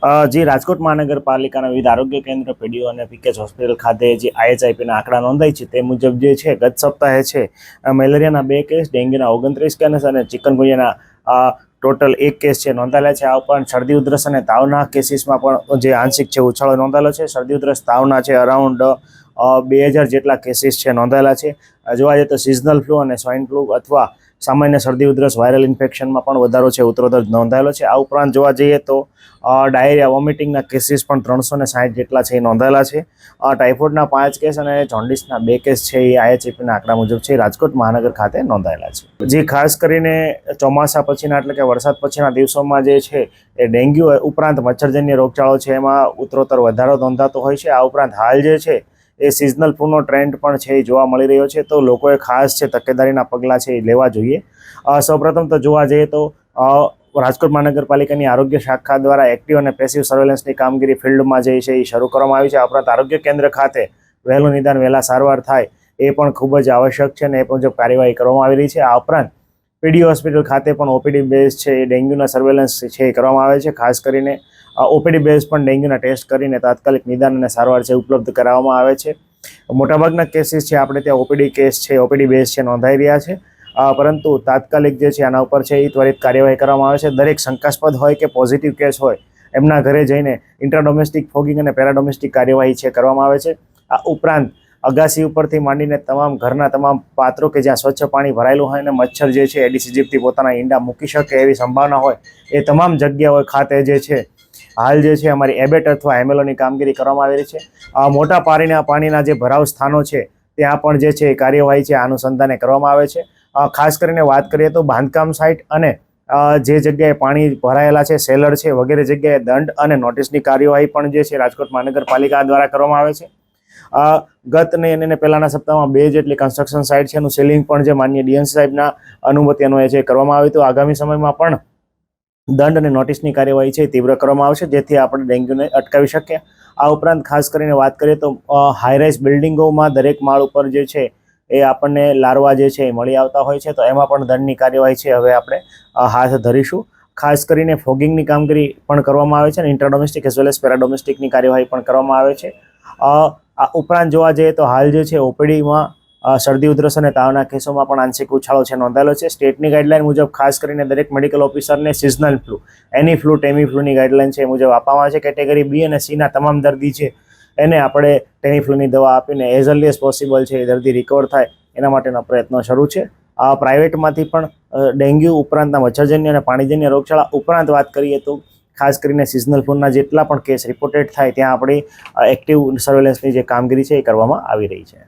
જે રાજકોટ મહાનગરપાલિકાના વિવિધ આરોગ્ય કેન્દ્ર, પીડીઓ અને પીકેજ હોસ્પિટલ ખાતે જે IHIPના આંકડા નોંધાય છે તે મુજબ જે છે ગત સપ્તાહે છે મેલેરિયાના 2 કેસ, ડેન્ગ્યુના 29 કેસ અને ચિકનગુનિયાના ટોટલ 1 કેસ છે નોંધાયેલા છે. આ ઉપરાંત શરદી ઉધરસ અને તાવના કેસીસમાં પણ જે આંશિક છે ઉછાળો નોંધાયેલો છે. શરદી ઉધરસ તાવના છે અરાઉન્ડ 2000 જેટલા કેસીસ છે નોંધાયેલા છે. જોવા જઈએ તો સિઝનલ ફ્લૂ અને સ્વાઇન ફ્લૂ અથવા સામાન્ય શરદી ઉધરસ વાયરલ ઇન્ફેક્શનમાં પણ વધારો છે ઉત્તરોત્તર નોંધાયેલો છે. આ ઉપરાંત જોવા જઈએ તો ડાયરિયા વોમિટિંગના કેસીસ પણ 360 જેટલા છે એ નોંધાયેલા છે. ટાઇફોઇડના 5 કેસ અને જોન્ડિસના 2 કેસ છે એ IHIPના આંકડા મુજબ છે રાજકોટ મહાનગર ખાતે નોંધાયેલા છે. જે ખાસ કરીને ચોમાસા પછીના એટલે કે વરસાદ પછીના દિવસોમાં જે છે એ ડેન્ગ્યુ ઉપરાંત મચ્છરજન્ય રોગચાળો છે એમાં ઉત્તરોત્તર વધારો નોંધાતો હોય છે. આ ઉપરાંત હાલ જે છે એ સિઝનલ ફ્લૂનો ટ્રેન્ડ પણ છે એ જોવા મળી રહ્યો છે, તો લોકોએ ખાસ છે તકેદારીના પગલાં છે એ લેવા જોઈએ. સૌપ્રથમ તો જોવા જઈએ તો રાજકોટ મહાનગરપાલિકાની આરોગ્ય શાખા દ્વારા એક્ટિવ અને પેસિવ સર્વેલન્સની કામગીરી ફિલ્ડમાં જે છે એ શરૂ કરવામાં આવી છે. આ ઉપરાંત આરોગ્ય કેન્દ્ર ખાતે વહેલું નિદાન વહેલા સારવાર થાય એ પણ ખૂબ જ આવશ્યક છે અને એ મુજબ કાર્યવાહી કરવામાં આવી રહી છે. આ ઉપરાંત પીડીઓ હોસ્પિટલ ખાતે પણ OPD બેઝ છે એ ડેન્ગ્યુના સર્વેલન્સ છે એ કરવામાં આવે છે. ખાસ કરીને OPD બેઝ પણ ડેન્ગ્યુના ટેસ્ટ કરીને તાત્કાલિક નિદાન અને સારવાર છે ઉપલબ્ધ કરાવવામાં આવે છે. મોટાભાગના કેસીસ છે આપણે ત્યાં OPD કેસ છે, OPD બેઝ છે નોંધાઈ રહ્યા છે, પરંતુ તાત્કાલિક જે છે આના ઉપર છે એ ત્વરિત કાર્યવાહી કરવામાં આવે છે. દરેક શંકાસ્પદ હોય કે પોઝિટિવ કેસ હોય એમના ઘરે જઈને ઇન્ટ્રાડોમેસ્ટિક ફોગિંગ અને પેરાડોમેસ્ટિક કાર્યવાહી છે કરવામાં આવે છે. આ ઉપરાંત અગાસી ઉપરથી માંડીને તમામ ઘરના તમામ પાત્રો કે જ્યાં સ્વચ્છ પાણી ભરાયેલું હોય અને મચ્છર જે છે એડિસ ઇજિપ્તી પોતાના ઈંડા મૂકી શકે એવી સંભાવના હોય એ તમામ જગ્યાઓ ખાતે જે છે હાલ જે છે અમારી એબેટ અથવા MLOની કામગીરી કરવામાં આવી રહી છે. મોટા પાણીના જે ભરાવ સ્થાનો છે ત્યાં પણ જે છે કાર્યવાહી છે અનુસંધાને કરવામાં આવે છે. ખાસ કરીને વાત કરીએ તો બાંધકામ સાઇટ અને જે જગ્યાએ પાણી ભરાયેલા છે, સેલર છે વગેરે જગ્યાએ દંડ અને નોટિસની કાર્યવાહી પણ જે છે રાજકોટ મહાનગરપાલિકા દ્વારા કરવામાં આવે છે. ગતને અને પહેલાના સપ્તાહમાં 2 જેટલી કન્સ્ટ્રક્શન સાઇટ છે એનું સીલિંગ પણ જે માનનીય DNC સાહેબના અનુમતિ અન્વયે છે કરવામાં આવ્યું. તો આગામી સમયમાં પણ દંડ અને નોટિસની કાર્યવાહી છે તીવ્ર કરવામાં આવશે જેથી આપણે ડેન્ગ્યુને અટકાવી શકીએ. આ ઉપરાંત ખાસ કરીને વાત કરીએ તો હાઈરાઇઝ બિલ્ડિંગોમાં દરેક માળ ઉપર જે છે એ આપણને લાર્વા જે છે એ મળી આવતા હોય છે, તો એમાં પણ દંડની કાર્યવાહી છે હવે આપણે હાથ ધરીશું. ખાસ કરીને ફોગિંગની કામગીરી પણ કરવામાં આવે છે અને ઇન્ટ્રાડોમેસ્ટિક એઝ વેલ એઝ પેરાડોમેસ્ટિકની કાર્યવાહી પણ કરવામાં આવે છે. આ ઉપરાંત જોવા જઈએ તો હાલ જે છે OPDમાં શરદી ઉધરસ અને તાવના કેસોમાં પણ આંશિક ઉછાળો છે નોંધાયેલો છે. સ્ટેટની ગાઈડલાઇન મુજબ ખાસ કરીને દરેક મેડિકલ ઓફિસરને સિઝનલ ફ્લૂ, એની ફ્લૂ, ટેમી ફ્લૂની ગાઈડલાઇન છે એ મુજબ આપવામાં આવે છે. કેટેગરી B અને Cના તમામ દર્દી છે એને આપણે ટેમી ફ્લૂની દવા આપીને એઝ અર્લી એઝ પોસિબલ છે એ દર્દી રિકવર થાય એના માટેના પ્રયત્નો શરૂ છે. પ્રાઇવેટમાંથી પણ ડેન્ગ્યુ ઉપરાંતના મચ્છરજન્ય અને પાણીજન્ય રોગચાળા ઉપરાંત વાત કરીએ તો ખાસ કરીને સિઝનલ ફ્લૂના જેટલા પણ કેસ રિપોર્ટેડ થાય ત્યાં આપણી એક્ટિવ સર્વેલન્સની જે કામગીરી છે એ કરવામાં આવી રહી છે.